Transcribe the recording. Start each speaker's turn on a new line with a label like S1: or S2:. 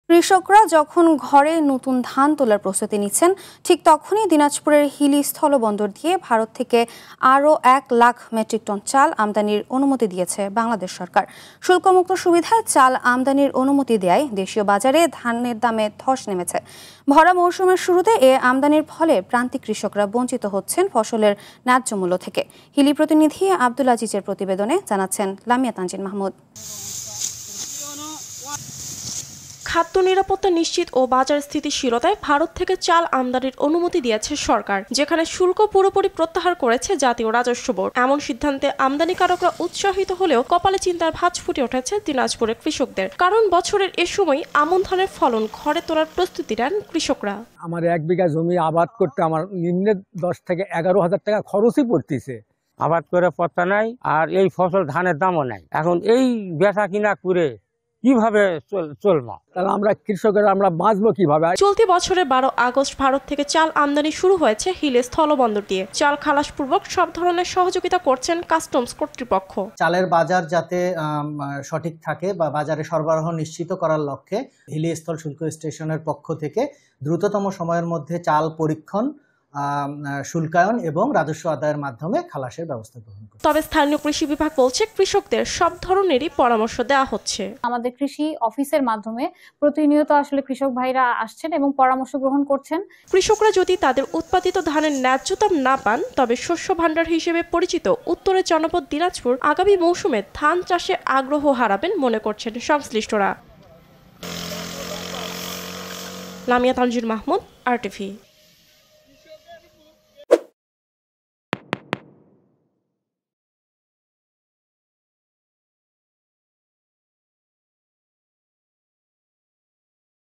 S1: কৃষকরা যখন ঘরে নতুন ধান তোলার প্রস্তুতি নিচ্ছেন, ঠিক তখনই দিনাজপুরের হিলি স্থলবন্দর দিয়ে ভারত থেকে আরও 1 লাখ মেট্রিক টন চাল আমদানির অনুমতি দিয়েছে বাংলাদেশ সরকার। শুল্কমুক্ত সুবিধায় চাল আমদানির অনুমতি দেয় দেশীয় বাজারে ধানের দামে ধস নেমেছে। ভরা মৌসুমের শুরুতে এ আমদানির ফলে প্রান্তিক কৃষকরা বঞ্চিত হচ্ছেন ফসলের ন্যায্য মূল্য থেকে। হিলি প্রতিনিধি আব্দুল আজিজের প্রতিবেদনে জানাচ্ছেন লামিয়া তানজিন মাহমুদ।
S2: খাদ্য নিরাপত্তা নিশ্চিত ও বাজার স্থিতিশীলতায় ভারত থেকে চাল আমদানির অনুমতি দিয়েছে সরকার, যেখানে শুল্ক পুরোপুরি প্রত্যাহার করেছে জাতীয় রাজস্ব বোর্ড। এমন সিদ্ধান্তে আমদানিকারকরা উৎসাহিত হলেও কপালে চিন্তার ভাঁজ ফুটে উঠেছে দিনাজপুরের কৃষকদের। কারণ বছরের এ সময় আমন ধানের ফলন ঘরে তোলার প্রস্তুতি নেন কৃষকরা।
S3: আমার 1 বিঘা জমি আবাদ করতে আমার নিম্নে 10 থেকে 11,000 টাকা খরচই পড়তেছে।
S4: আবাদ করে পত্তা নাই, আর এই ফসল ধানের দামও নাই। এখন এই বেচা কিনা করে কিভাবে চলবো?
S3: তাহলে আমরা কৃষকেরা আমরা বাঁচবো কিভাবে?
S2: চলতি বছরের 12 আগস্ট ভারত থেকে চাল আমদানি শুরু হয়েছে হিলে স্থলবন্দর দিয়ে। চাল খালাসপূর্বক সব ধরনের সহযোগিতা করছেন কাস্টমস কর্তৃপক্ষ।
S5: চালের বাজার যাতে সঠিক থাকে বা বাজারে সরবরাহ নিশ্চিত করার লক্ষ্যে হিলি স্থল শুল্ক স্টেশনের পক্ষ থেকে দ্রুততম সময়ের মধ্যে চাল পরীক্ষণ, শুল্কায়ন এবং রাজস্ব আদায়ের মাধ্যমে খালাসের ব্যবস্থা গ্রহণ করে।
S2: তবে স্থানীয় কৃষি বিভাগ বলছে কৃষকদের সব ধরনেরই পরামর্শ দেওয়া হচ্ছে।
S6: আমাদের কৃষি অফিসের মাধ্যমে প্রতিনিয়ত আসলে কৃষক ভাইরা আসছেন এবং পরামর্শ গ্রহণ করছেন।
S2: কৃষকরা যদি তাদের উৎপাদিত ধানের ন্যায্য দাম না পান, তবে শস্য ভাণ্ডার হিসেবে পরিচিত উত্তরের জনপদ দিনাজপুর আগামী মৌসুমে ধান চাষে আগ্রহ হারাবেন মনে করছেন সংশ্লিষ্টরা। লামিয়া তানজিন মাহমুদ, RTV।